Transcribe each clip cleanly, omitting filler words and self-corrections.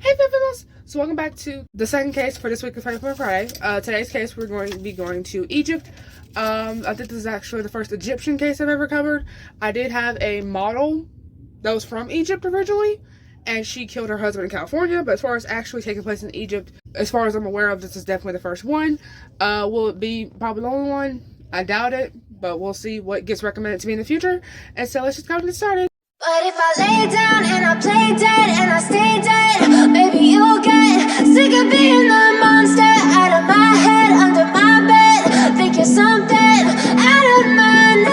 Hey, Fifthmas! So welcome back to the second case for this week of Funny Friday. Today's case, we're going to be going to Egypt. I think this is actually the first Egyptian case I've ever covered. I did have a model that was from Egypt originally, and she killed her husband in California, but as far as actually taking place in Egypt, as far as I'm aware of, this is definitely the first one. Will it be probably the only one? I doubt it, but we'll see what gets recommended to me in the future. And so let's just go and get started. But if I lay down and I play dead and I stay dead, maybe you'll get sick of being the monster out of my head, under my bed. Think you're something out of my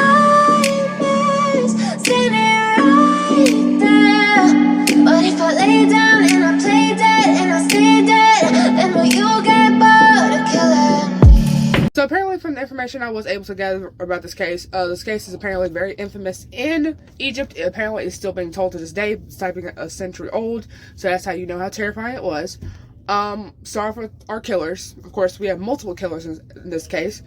nightmares, standing right there. But if I lay down and I play dead and I stay dead, then will you get bored of killing me? So apparently from the information I was able to gather about this case is apparently very infamous in Egypt. Apparently it's still being told to this day. It's typing a century old, so that's how you know how terrifying it was. Start off with our killers. Of course, we have multiple killers in this case,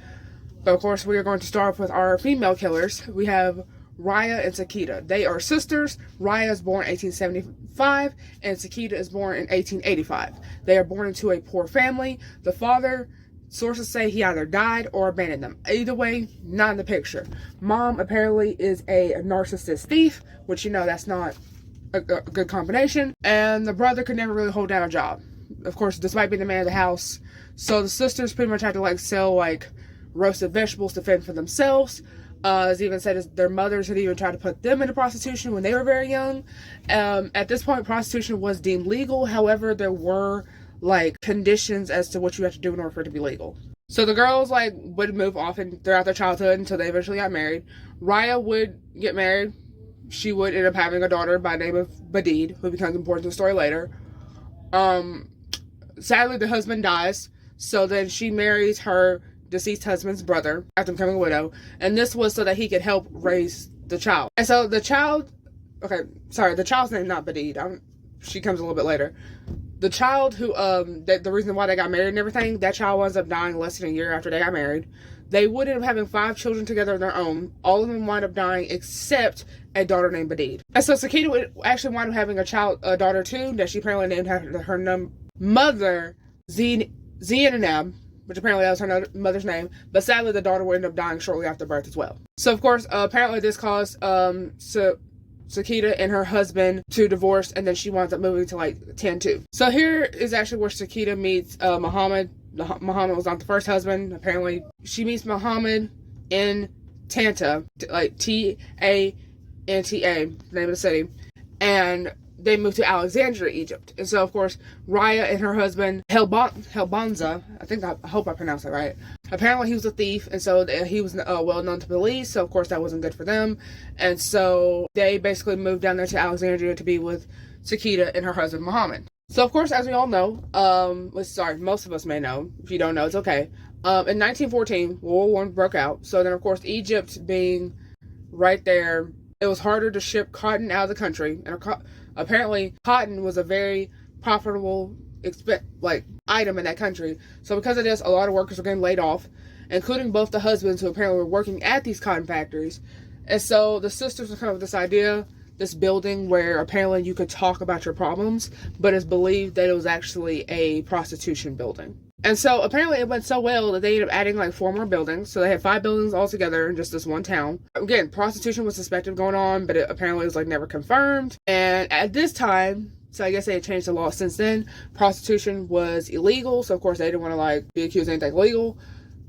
but of course we are going to start off with our female killers. We have Raya and Sakina. They are sisters. Raya is born in 1875 and Sakina is born in 1885. They are born into a poor family. The father, sources say, he either died or abandoned them. Either way, not in the picture. Mom apparently is a narcissist thief, which, you know, that's not a good combination. And the brother could never really hold down a job, of course, despite being the man of the house. So the sisters pretty much had to sell roasted vegetables to fend for themselves. As even said, their mothers had even tried to put them into prostitution when they were very young. At this point, prostitution was deemed legal. However, there were conditions as to what you have to do in order for it to be legal. So the girls would move often throughout their childhood until they eventually got married. Raya would get married. She would end up having a daughter by the name of Badid, who becomes important to the story later. Sadly, the husband dies, so then she marries her deceased husband's brother after becoming a widow, and this was so that he could help raise the child. And so the child's name not Badid. She comes a little bit later. The child who, the reason why they got married and everything, that child winds up dying less than a year after they got married. They would end up having 5 children together of their own. All of them wind up dying except a daughter named Badid. And so Sakina would actually wind up having a daughter too, that she apparently named her mother, Zainab, which apparently that was her mother's name. But sadly, the daughter would end up dying shortly after birth as well. So of course, apparently this caused, Sakina and her husband to divorce, and then she winds up moving to Tantu. So here is actually where Sakina meets Muhammad. Muhammad was not the first husband. Apparently, she meets Muhammad in Tanta, Tanta, name of the city, and they moved to Alexandria, Egypt. And so, of course, Raya and her husband, Helbanza, I hope I pronounced that right. Apparently, he was a thief, and so he was well known to police, so of course that wasn't good for them. And so they basically moved down there to Alexandria to be with Sakina and her husband, Muhammad. So, of course, as we all know, most of us may know. If you don't know, it's okay. In 1914, World War I broke out. So then, of course, Egypt being right there, it was harder to ship cotton out of the country. And apparently, cotton was a very profitable item in that country. So because of this, a lot of workers were getting laid off, including both the husbands who apparently were working at these cotton factories. And so the sisters were kind of this idea, this building where apparently you could talk about your problems, but it's believed that it was actually a prostitution building. And so apparently it went so well that they ended up adding 4 more buildings. So they had 5 buildings altogether in just this one town. Again, prostitution was suspected going on, but it apparently was never confirmed. And at this time, so I guess they had changed the law since then, prostitution was illegal. So of course they didn't want to be accused of anything illegal,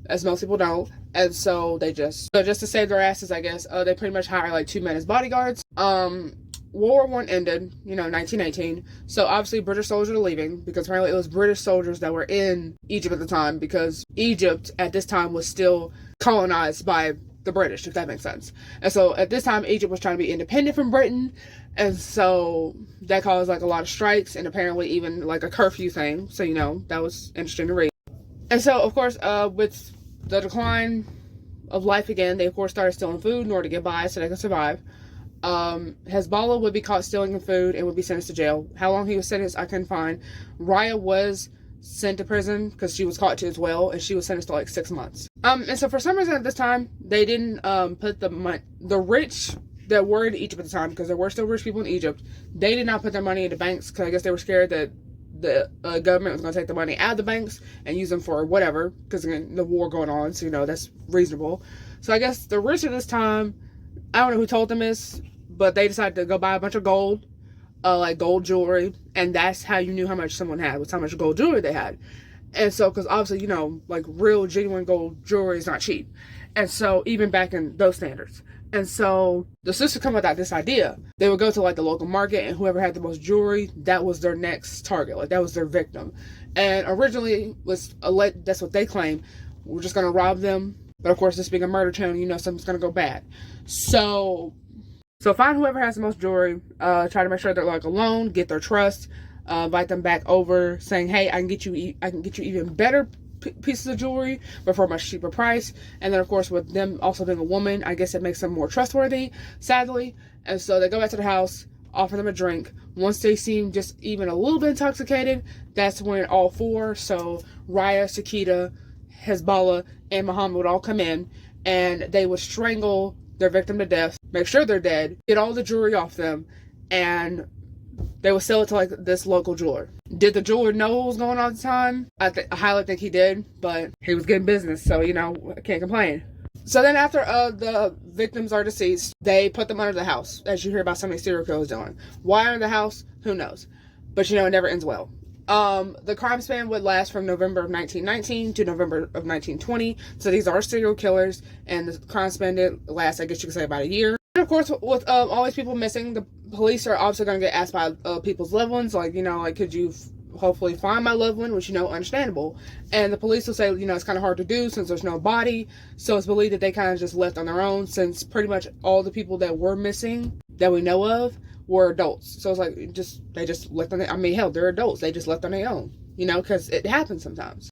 as most people don't. And so they just to save their asses, I guess, they pretty much hired 2 men as bodyguards. World War I ended, 1918. So obviously British soldiers are leaving, because apparently it was British soldiers that were in Egypt at the time, because Egypt at this time was still colonized by the British, if that makes sense. And so at this time, Egypt was trying to be independent from Britain, and so that caused a lot of strikes, and apparently even a curfew thing. So that was interesting to read. And so of course, with the decline of life again, they of course started stealing food in order to get by so they could survive. Hezbollah would be caught stealing food and would be sentenced to jail. How long he was sentenced, I couldn't find. Raya was sent to prison because she was caught too as well, and she was sentenced to 6 months. And so for some reason at this time, they didn't put the rich that were in Egypt at the time, because there were still rich people in Egypt, they did not put their money into banks, because I guess they were scared that the government was going to take the money out of the banks and use them for whatever, because the war going on, so that's reasonable. So I guess the rich at this time, I don't know who told them this, but they decided to go buy a bunch of gold, like gold jewelry, and that's how you knew how much someone had, was how much gold jewelry they had. And so, because obviously, like real genuine gold jewelry is not cheap, and so even back in those standards. And so the sisters come up with this idea. They would go to like the local market, and whoever had the most jewelry, that was their next target. Like that was their victim. And originally that's what they claimed. We're just gonna rob them. But of course, this being a murder channel, something's gonna go bad. So find whoever has the most jewelry. Try to make sure they're like alone. Get their trust. Invite them back over, saying, "Hey, I can get you even better pieces of jewelry, but for a much cheaper price." And then of course, with them also being a woman, I guess it makes them more trustworthy, sadly. And so they go back to the house, offer them a drink. Once they seem just even a little bit intoxicated, that's when all four, so Raya, Sakina, Hezbollah, and Muhammad would all come in, and they would strangle their victim to death, make sure they're dead, get all the jewelry off them, and they would sell it to like this local jeweler. Did the jeweler know what was going on at the time? I highly think he did, but he was getting business, so I can't complain. So then after the victims are deceased, they put them under the house, as you hear about so many serial killers doing. Why under the house? Who knows? But it never ends well. The crime span would last from November of 1919 to November of 1920. So these are serial killers, and the crime span did last, I guess you could say, about a year. And of course, with all these people missing, the police are obviously going to get asked by people's loved ones, like, could you hopefully find my loved one, which, understandable. And the police will say, it's kind of hard to do since there's no body. So it's believed that they kind of just left on their own, since pretty much all the people that were missing that we know of were adults. So it's like, they just left on their, hell, they're adults. They just left on their own, because it happens sometimes.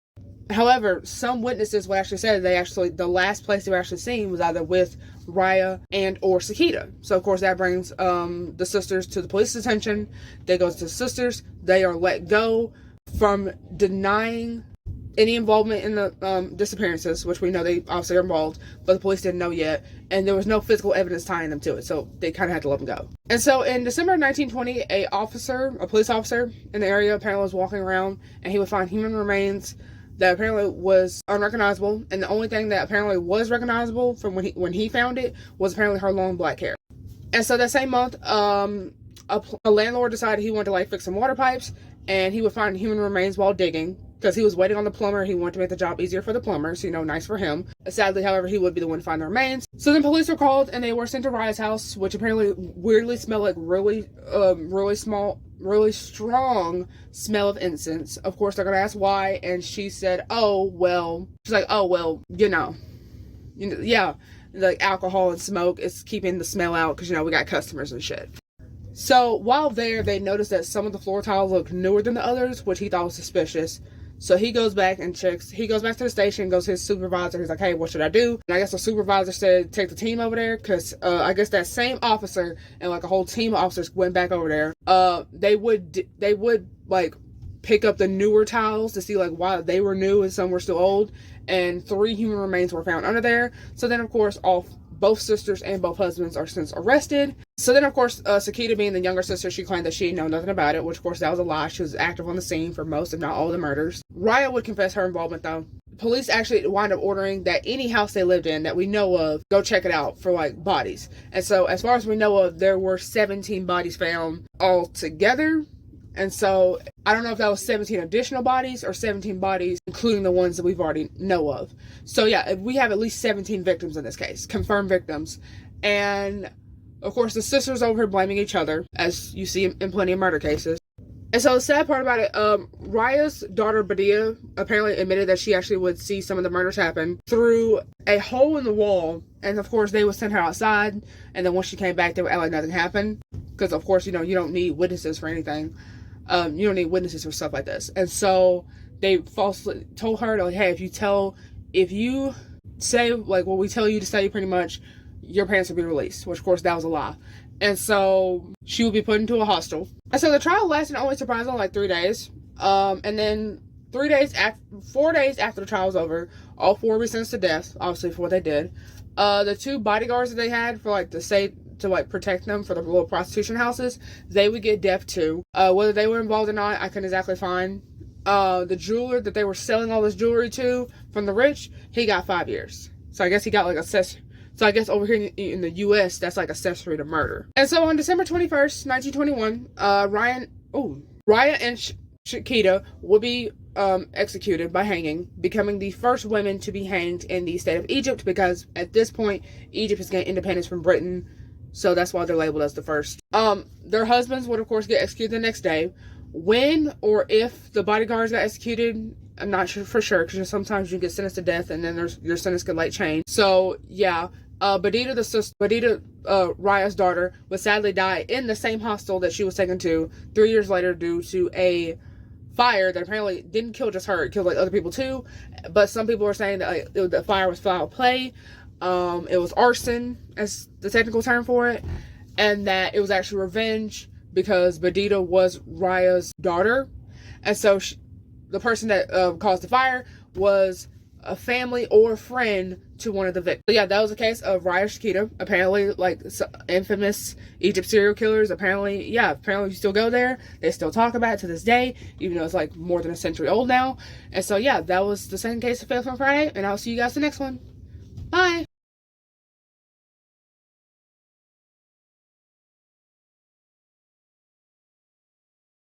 However, some witnesses would actually say the last place they were actually seen was either with Raya and or Sakina. So of course that brings the sisters to the police's attention. They go to the sisters. They are let go from denying any involvement in the disappearances, which we know they obviously are involved, but the police didn't know yet, and there was no physical evidence tying them to it, so they kind of had to let them go. And so in December of 1920, a police officer in the area apparently was walking around, and he would find human remains that apparently was unrecognizable, and the only thing that apparently was recognizable from when he found it was apparently her long black hair. And so that same month, a landlord decided he wanted to fix some water pipes, and he would find human remains while digging, because he was waiting on the plumber. He wanted to make the job easier for the plumber, so nice for him. Sadly, however, he would be the one to find the remains. So then police were called, and they were sent to Raya's house, which apparently weirdly smelled like really strong smell of incense. Of course, they're gonna ask why, and she said, she's like, yeah, like alcohol and smoke is keeping the smell out, because we got customers and shit. So while there, they noticed that some of the floor tiles looked newer than the others, which he thought was suspicious. So he goes back and checks. He goes back to the station, goes to his supervisor. He's like, "Hey, what should I do?" And I guess the supervisor said, "Take the team over there," because I guess that same officer and a whole team of officers went back over there. They would pick up the newer tiles to see why they were new and some were still old. And 3 human remains were found under there. So then, of course, both sisters and both husbands are since arrested. So then, of course, Sakina, being the younger sister, she claimed that she didn't know nothing about it, which, of course, that was a lie. She was active on the scene for most, if not all, of the murders. Raya would confess her involvement, though. Police actually wind up ordering that any house they lived in that we know of, go check it out for, bodies. And so, as far as we know of, there were 17 bodies found altogether. And so, I don't know if that was 17 additional bodies or 17 bodies, including the ones that we've already know of. So, yeah, we have at least 17 victims in this case, confirmed victims. And, of course, the sisters over here blaming each other, as you see in plenty of murder cases. And so the sad part about it, Raya's daughter Badia apparently admitted that she actually would see some of the murders happen through a hole in the wall. And of course, they would send her outside. And then once she came back, they would act like nothing happened. Because of course, you don't need witnesses for anything. You don't need witnesses for stuff like this. And so they falsely told her, hey, if you say what we tell you to say, pretty much, your parents will be released. Which of course, that was a lie. And so she would be put into a hostel. And so the trial lasted only surprisingly 3 days. And then 4 days after the trial was over, all 4 were sentenced to death, obviously for what they did. The 2 bodyguards that they had for to to like protect them for the little prostitution houses, they would get death too. Whether they were involved or not, I couldn't exactly find. The jeweler that they were selling all this jewelry to from the rich, he got 5 years. So I guess he got like accessory. So I guess over here in the U.S., that's like accessory to murder. And so on December 21st, 1921, Raya and Sakina would be executed by hanging, becoming the first women to be hanged in the state of Egypt, because at this point, Egypt is getting independence from Britain, so that's why they're labeled as the first. Their husbands would, of course, get executed the next day. When or if the bodyguards got executed, I'm not sure for sure, because sometimes you get sentenced to death and then your sentence could like change. So yeah, Badita, Raya's daughter, would sadly die in the same hostel that she was taken to 3 years later due to a fire that apparently didn't kill just her, it killed like other people too. But some people are saying that the fire was foul play. It was arson, as the technical term for it, and that it was actually revenge because Badita was Raya's daughter, and so the person that caused the fire was a family or friend to one of the victims. But yeah, that was the case of Raya Sakina. Apparently, like infamous Egypt serial killers. Apparently you still go there. They still talk about it to this day, even though it's like more than a century old now. And so yeah, that was the second case of Fail from Friday, and I'll see you guys the next one. Bye.